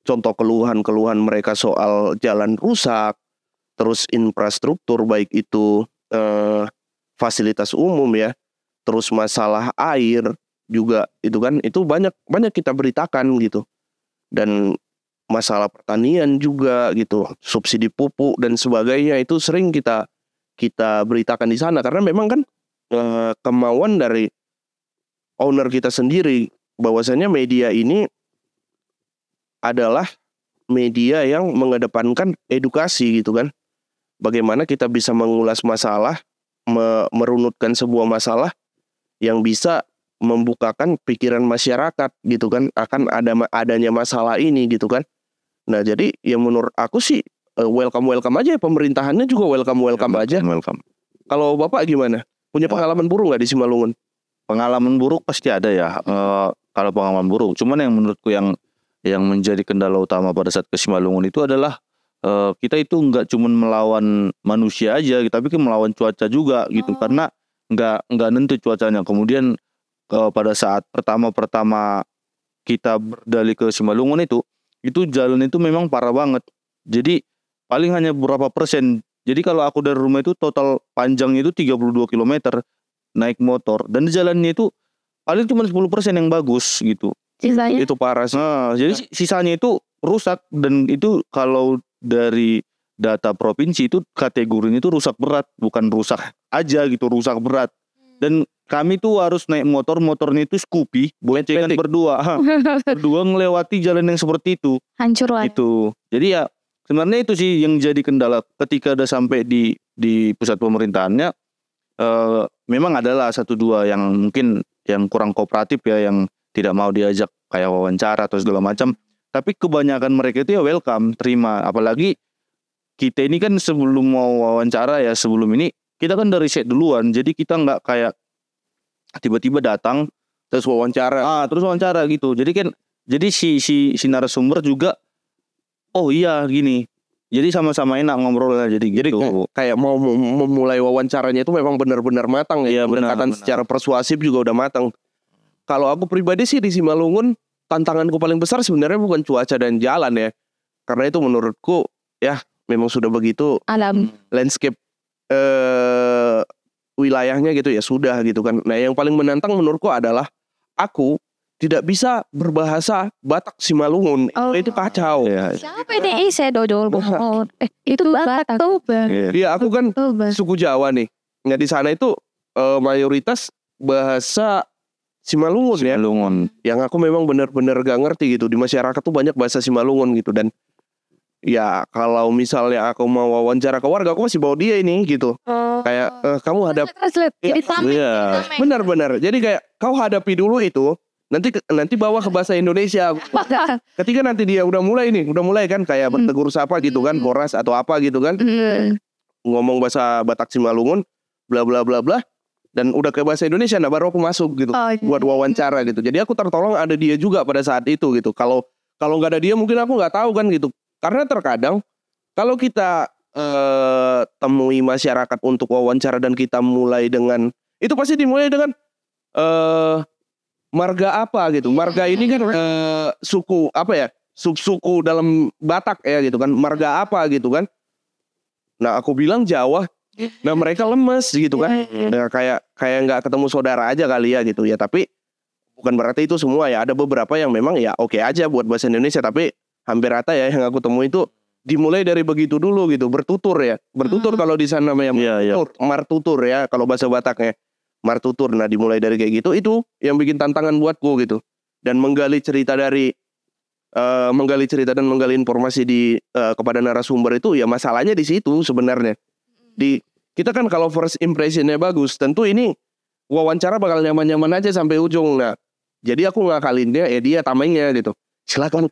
Contoh keluhan-keluhan mereka soal jalan rusak, terus infrastruktur baik itu fasilitas umum ya, terus masalah air juga itu kan, itu banyak kita beritakan gitu. Dan masalah pertanian juga gitu, subsidi pupuk dan sebagainya itu sering kita beritakan di sana karena memang kan kemauan dari owner kita sendiri bahwasanya media ini adalah media yang mengedepankan edukasi gitu kan. Bagaimana kita bisa mengulas masalah, merunutkan sebuah masalah yang bisa membukakan pikiran masyarakat gitu kan, akan adanya masalah ini gitu kan. Nah jadi ya menurut aku sih welcome aja, pemerintahannya juga welcome aja. Welcome. Kalau Bapak gimana? Punya pengalaman buruk nggak di Simalungun? Pengalaman buruk pasti ada ya. Kalau pengalaman buruk, cuman yang menurutku yang menjadi kendala utama pada saat ke Simalungun itu adalah kita itu nggak cuma melawan manusia aja, tapi melawan cuaca juga gitu. Karena nggak nentu cuacanya. Kemudian pada saat pertama kita berdali ke Simalungun itu jalan itu memang parah banget. Jadi paling hanya beberapa persen. Jadi kalau aku dari rumah itu total panjangnya itu 32 km naik motor, dan jalannya itu paling cuma 10% yang bagus gitu. Sisanya Itu parah sih. Nah, jadi sisanya itu rusak, dan itu kalau dari data provinsi itu kategorinya itu rusak berat, bukan rusak aja gitu, rusak berat. Dan kami tuh harus naik motornya itu Scoopy, boncengan berdua ngelewati jalan yang seperti itu. hancur lah. Itu. Jadi ya sebenarnya itu sih yang jadi kendala ketika udah sampai di pusat pemerintahannya. Memang adalah 1-2 yang mungkin yang kurang kooperatif ya, yang tidak mau diajak kayak wawancara atau segala macam. Tapi kebanyakan mereka itu ya welcome, terima. Apalagi kita ini kan sebelum mau wawancara ya, sebelum ini kita kan dari riset duluan. Jadi kita nggak kayak tiba-tiba datang Terus wawancara. terus wawancara gitu. Jadi kan si narasumber juga oh iya gini. Jadi sama-sama enak ngobrol lah, jadi gitu. Kayak mau memulai wawancaranya itu memang benar-benar matang ya. Iya, benar. Pendekatan secara persuasif juga udah matang. Kalau aku pribadi sih di Simalungun, tantanganku paling besar sebenarnya bukan cuaca dan jalan ya. Karena itu menurutku ya memang sudah begitu Alam. landscape wilayahnya gitu ya sudah gitu kan. Nah yang paling menantang menurutku adalah aku tidak bisa berbahasa Batak Simalungun. Oh. Itu kacau. Iya. Siapa ini? Saya dodol bohong. Itu Batak. Iya. Iya aku kan suku Jawa nih. Nah di sana itu mayoritas bahasa Simalungun ya. Simalungun. Yang aku memang benar-benar gak ngerti gitu. Di masyarakat tuh banyak bahasa Simalungun gitu. Dan ya kalau misalnya aku mau wawancara ke warga, aku masih bawa dia ini gitu. Kayak kamu hadap, Translate. Jadi tameng. Iya. benar-benar. Jadi kayak kau hadapi dulu itu, nanti bawa ke bahasa Indonesia. Ketika nanti dia udah mulai kan kayak bertegur sapa gitu kan, koras atau apa gitu kan, ngomong bahasa Batak Simalungun, bla bla bla bla, dan udah ke bahasa Indonesia, nah baru aku masuk gitu buat wawancara gitu. Jadi aku tertolong ada dia juga pada saat itu gitu. Kalau nggak ada dia mungkin aku nggak tahu kan gitu. Karena terkadang kalau kita temui masyarakat untuk wawancara dan kita mulai dengan itu pasti dimulai dengan marga apa gitu. Marga ini kan suku apa ya? Subsuku dalam Batak ya gitu kan. Marga apa gitu kan. Nah aku bilang Jawa. Nah mereka lemes gitu kan. Nah, kayak nggak ketemu saudara aja kali ya gitu ya. Tapi bukan berarti itu semua ya. Ada beberapa yang memang ya oke aja buat bahasa Indonesia. Tapi hampir rata ya yang aku temui itu dimulai dari begitu dulu gitu. Bertutur ya. Bertutur kalau di sana namanya martutur ya. Kalau bahasa Bataknya martutur. Nah dimulai dari kayak gitu. Itu yang bikin tantangan buatku gitu. Dan menggali cerita dan menggali informasi kepada narasumber itu ya masalahnya di situ sebenarnya. Kita kan kalau first impressionnya bagus, tentu ini wawancara bakal nyaman-nyaman aja sampai ujung. Nah, jadi aku ngakalinnya dia tamengnya gitu. Silakan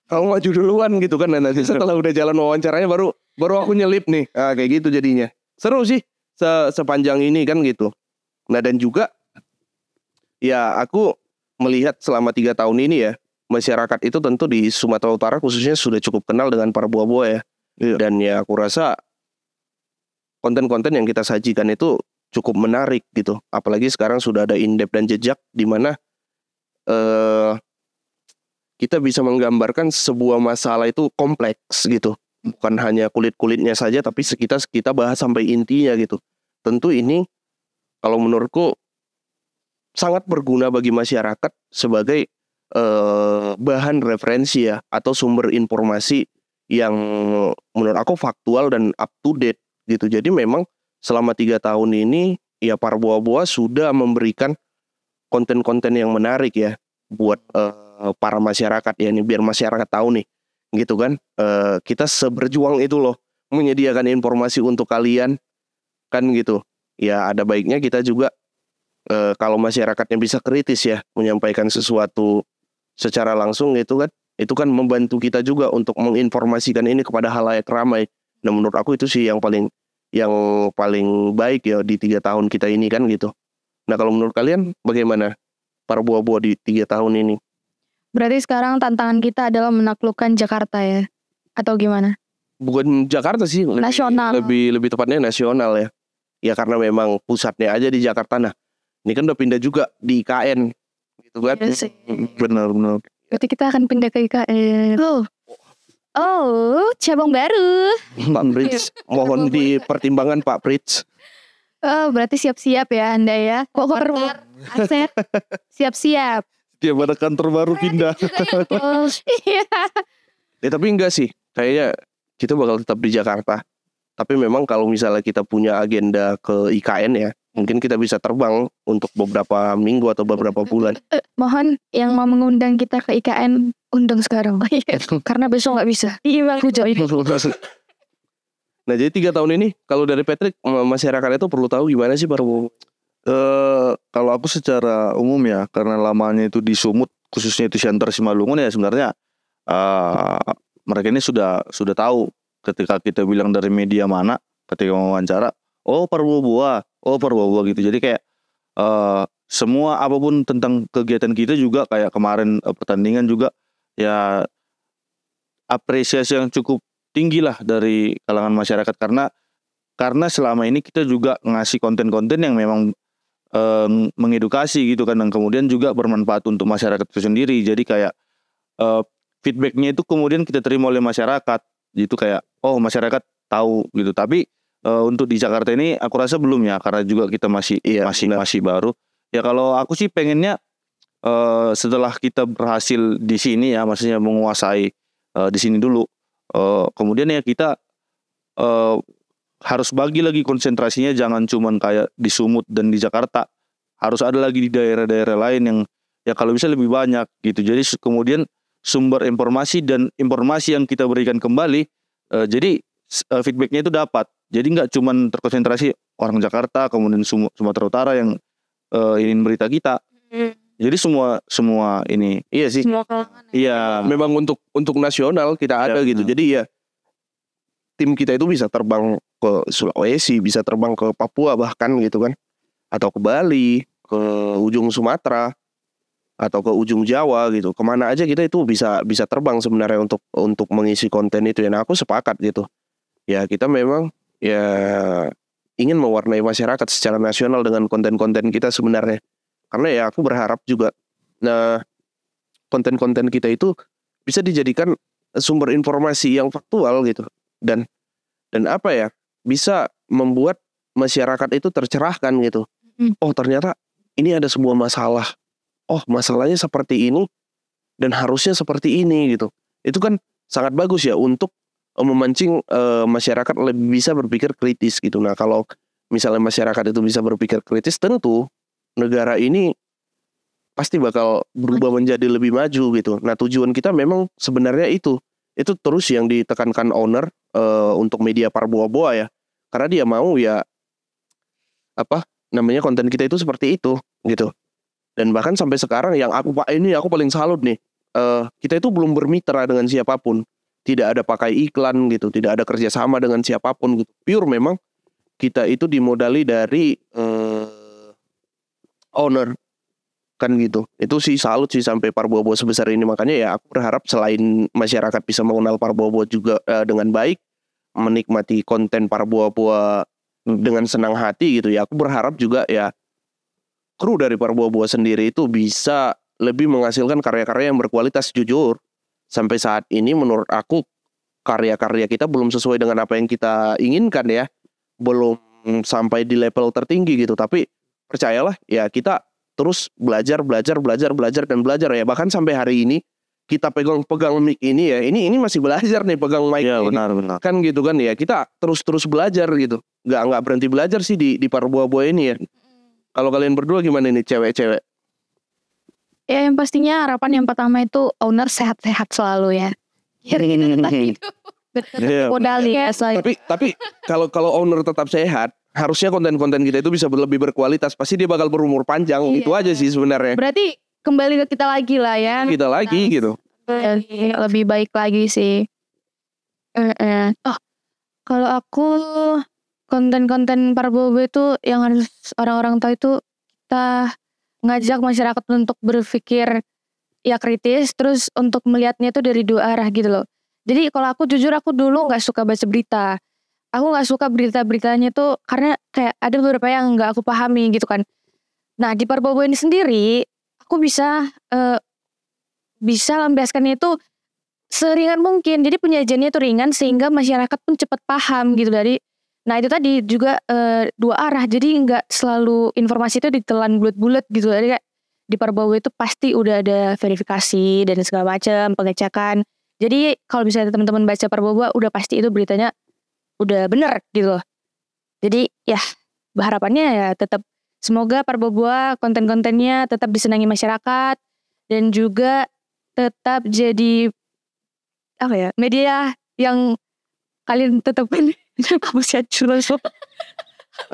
kamu maju duluan gitu kan. Nah, nanti setelah udah jalan wawancaranya baru aku nyelip nih. Nah, kayak gitu jadinya. Seru sih sepanjang ini kan gitu. Nah, dan juga ya aku melihat selama 3 tahun ini ya, masyarakat itu tentu di Sumatera Utara khususnya sudah cukup kenal dengan para buah-buah ya. Dan ya aku rasa konten-konten yang kita sajikan itu cukup menarik gitu. Apalagi sekarang sudah ada indep dan jejak di mana kita bisa menggambarkan sebuah masalah itu kompleks gitu. Bukan hanya kulit-kulitnya saja tapi kita bahas sampai intinya gitu. Tentu ini kalau menurutku sangat berguna bagi masyarakat sebagai bahan referensi ya atau sumber informasi yang menurut aku faktual dan up to date gitu. Jadi memang selama 3 tahun ini ya para buah-buah sudah memberikan konten-konten yang menarik ya buat para masyarakat ya, ini biar masyarakat tahu nih gitu kan, kita seberjuang itu loh menyediakan informasi untuk kalian kan gitu. Ya ada baiknya kita juga kalau masyarakatnya bisa kritis ya menyampaikan sesuatu secara langsung gitu kan, itu kan membantu kita juga untuk menginformasikan ini kepada halayak ramai. Nah menurut aku itu sih yang paling baik ya di 3 tahun kita ini kan gitu. Nah kalau menurut kalian bagaimana para buah-buah di 3 tahun ini? Berarti sekarang tantangan kita adalah menaklukkan Jakarta ya? Atau gimana? Bukan Jakarta sih, Nasional. lebih tepatnya nasional ya. Ya karena memang pusatnya aja di Jakarta. Nah ini kan udah pindah juga di IKN gitu kan. Iya sih. Benar. Berarti kita akan pindah ke IKN. Oh, cabang baru. Pak Prits, mohon dipertimbangkan Pak Prits. Oh, berarti siap-siap ya Anda ya. Aset. Siap-siap. Dia pada kantor baru pindah. Oh, iya. Ya tapi enggak sih, kayaknya kita bakal tetap di Jakarta. Tapi memang kalau misalnya kita punya agenda ke IKN ya, mungkin kita bisa terbang untuk beberapa minggu atau beberapa bulan. Mohon yang mau mengundang kita ke IKN undang sekarang. Karena besok nggak bisa. Iya, aku join. Nah jadi 3 tahun ini kalau dari Patrick, masyarakat itu perlu tahu gimana sih para Kalau aku secara umum ya, karena lamanya itu di Sumut, khususnya itu Center Simalungun ya, sebenarnya mereka ini sudah tahu ketika kita bilang dari media mana, ketika wawancara, oh Parboa gitu. Jadi kayak semua apapun tentang kegiatan kita juga kayak kemarin pertandingan juga ya apresiasi yang cukup tinggi lah dari kalangan masyarakat, karena selama ini kita juga ngasih konten-konten yang memang mengedukasi gitu kan, dan kemudian juga bermanfaat untuk masyarakat itu sendiri. Jadi kayak feedbacknya itu kemudian kita terima oleh masyarakat gitu, kayak oh masyarakat tahu gitu. Tapi untuk di Jakarta ini aku rasa belum ya, karena juga kita masih baru ya. Kalau aku sih pengennya setelah kita berhasil di sini ya, maksudnya menguasai di sini dulu, kemudian ya kita harus bagi lagi konsentrasinya, jangan cuman kayak di Sumut dan di Jakarta, harus ada lagi di daerah-daerah lain yang ya kalau bisa lebih banyak gitu. Jadi kemudian sumber informasi dan informasi yang kita berikan kembali. Jadi feedbacknya itu dapat. Jadi nggak cuman terkonsentrasi orang Jakarta kemudian Sumatera Utara yang ingin berita kita. Jadi semua ini. Iya sih. Semua kalangan. Iya. Memang untuk nasional kita ada gitu. Jadi ya tim kita itu bisa terbang ke Sulawesi, bisa terbang ke Papua bahkan gitu kan, atau ke Bali, ke ujung Sumatera, atau ke ujung Jawa gitu. Kemana aja kita itu bisa terbang sebenarnya untuk mengisi konten itu. Ya, nah aku sepakat gitu. Ya kita memang ya ingin mewarnai masyarakat secara nasional dengan konten-konten kita sebenarnya. Karena ya aku berharap juga, nah konten-konten kita itu bisa dijadikan sumber informasi yang faktual gitu. Dan apa ya, bisa membuat masyarakat itu tercerahkan gitu. Oh ternyata ini ada sebuah masalah. Oh masalahnya seperti ini dan harusnya seperti ini gitu. Itu kan sangat bagus ya untuk memancing masyarakat lebih bisa berpikir kritis gitu. Nah kalau misalnya masyarakat itu bisa berpikir kritis, tentu negara ini pasti bakal berubah menjadi lebih maju gitu. Nah tujuan kita memang sebenarnya itu terus yang ditekankan owner untuk media Parboa-Boa ya, karena dia mau ya konten kita itu seperti itu gitu. Dan bahkan sampai sekarang yang aku paling salut nih, kita itu belum bermitra dengan siapapun, tidak ada pakai iklan gitu, tidak ada kerjasama dengan siapapun gitu. Pure memang kita itu dimodali dari owner kan gitu. Itu sih salut sih sampai Parboa-Boa sebesar ini. Makanya ya aku berharap selain masyarakat bisa mengenal Parboa-Boa juga dengan baik, menikmati konten Parboa-Boa dengan senang hati gitu ya. Aku berharap juga ya kru dari Parboa-Boa sendiri itu bisa lebih menghasilkan karya-karya yang berkualitas. Jujur sampai saat ini menurut aku karya-karya kita belum sesuai dengan apa yang kita inginkan ya, belum sampai di level tertinggi gitu. Tapi percayalah ya, kita terus belajar dan belajar ya. Bahkan sampai hari ini kita pegang mic ini ya, ini masih belajar nih pegang mic Iya, ini. benar. Kan gitu kan ya, kita terus belajar gitu. Nggak berhenti belajar sih di Parboa-Boa ini ya. Kalau kalian berdua gimana nih cewek-cewek? Ya yang pastinya harapan yang pertama itu owner sehat-sehat selalu ya. Iya. Modal ya. Tapi kalau owner tetap sehat, harusnya konten-konten kita itu bisa lebih berkualitas. Pasti dia bakal berumur panjang. Iya. Itu aja sih sebenarnya. Berarti kembali ke kita lagi lah ya. Kita lagi gitu. Lebih baik lagi sih. Kalau aku konten-konten Parboa itu yang harus orang-orang tahu itu, kita ngajak masyarakat untuk berpikir ya kritis, terus untuk melihatnya itu dari dua arah gitu loh. Jadi kalau aku jujur, aku dulu nggak suka baca berita. Aku nggak suka berita-beritanya tuh karena kayak ada beberapa yang nggak aku pahami gitu kan. Nah di Parboa ini sendiri aku bisa lampiaskannya itu seringan mungkin. Jadi penyajiannya itu ringan sehingga masyarakat pun cepat paham gitu dari. Nah itu tadi juga dua arah. Jadi nggak selalu informasi itu ditelan bulat-bulat gitu. Jadi kayak di Parboa itu pasti udah ada verifikasi dan segala macam, pengecekan. Jadi kalau misalnya teman-teman baca Parboa udah pasti itu beritanya udah bener gitu loh. Jadi ya harapannya ya tetap semoga Parboa konten-kontennya tetap disenangi masyarakat dan juga tetap jadi media yang kalian tetapkan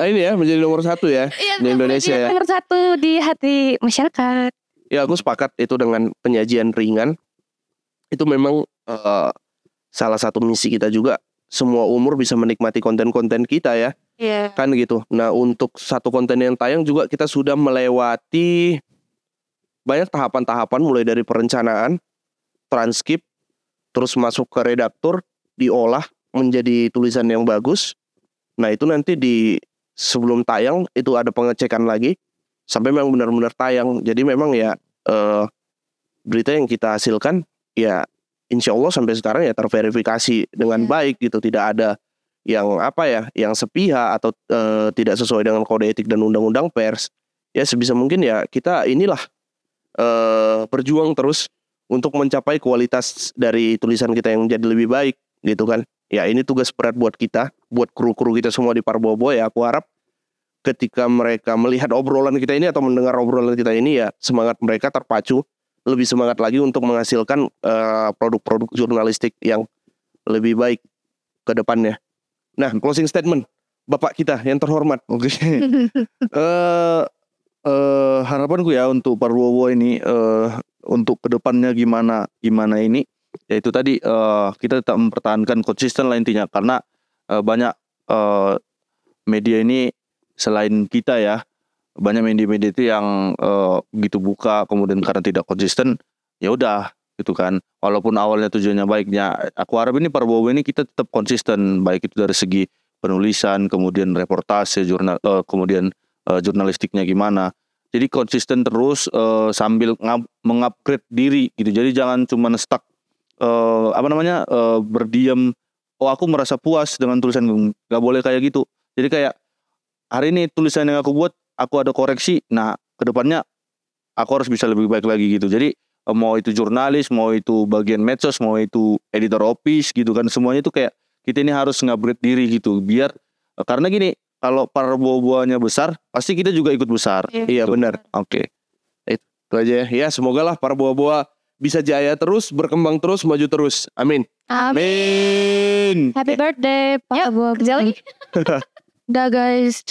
ini ya menjadi nomor 1 ya di Indonesia ya. Nomor 1 di hati masyarakat. Ya aku sepakat itu dengan penyajian ringan. Itu memang salah satu misi kita juga. Semua umur bisa menikmati konten-konten kita ya. Iya. Kan gitu. Nah untuk satu konten yang tayang juga kita sudah melewati banyak tahapan-tahapan, mulai dari perencanaan, transkrip, terus masuk ke redaktur, diolah menjadi tulisan yang bagus. Nah itu nanti sebelum tayang itu ada pengecekan lagi sampai memang benar-benar tayang. Jadi memang ya berita yang kita hasilkan ya insya Allah sampai sekarang ya terverifikasi dengan baik gitu. Tidak ada yang sepihak atau tidak sesuai dengan kode etik dan undang-undang pers. Ya sebisa mungkin ya kita inilah berjuang terus untuk mencapai kualitas dari tulisan kita yang jadi lebih baik gitu kan. Ya ini tugas berat buat kita, buat kru-kru kita semua di Parboa. Ya aku harap ketika mereka melihat obrolan kita ini atau mendengar obrolan kita ini ya semangat mereka terpacu lebih semangat lagi untuk menghasilkan produk-produk jurnalistik yang lebih baik ke depannya. Nah, closing statement Bapak kita yang terhormat. Oke. Harapanku ya untuk Parbowo ini untuk kedepannya gimana ini, yaitu tadi kita tetap mempertahankan konsisten lah intinya, karena banyak media ini selain kita ya, banyak media-media itu yang begitu buka kemudian karena tidak konsisten ya udah gitu kan, walaupun awalnya tujuannya baiknya. Aku harap ini Parbowo ini kita tetap konsisten, baik itu dari segi penulisan, kemudian reportase, kemudian jurnalistiknya gimana. Jadi konsisten terus sambil mengupgrade diri gitu. Jadi jangan cuma stuck berdiam. Oh, aku merasa puas dengan tulisan, nggak boleh kayak gitu. Jadi kayak hari ini tulisan yang aku buat, aku ada koreksi. Nah, kedepannya aku harus bisa lebih baik lagi gitu. Jadi mau itu jurnalis, mau itu bagian medsos, mau itu editor office gitu kan, semuanya itu kayak kita ini harus ngupgrade diri gitu. Biar karena gini, kalau Parbowo-nya besar, pasti kita juga ikut besar. Iya, benar. Oke. Itu aja ya. Ya, semoga lah Parbowo bisa jaya terus, berkembang terus, maju terus. Amin. Amin. Happy birthday Pak Yuk, Bobo. kerja lagi. Udah guys.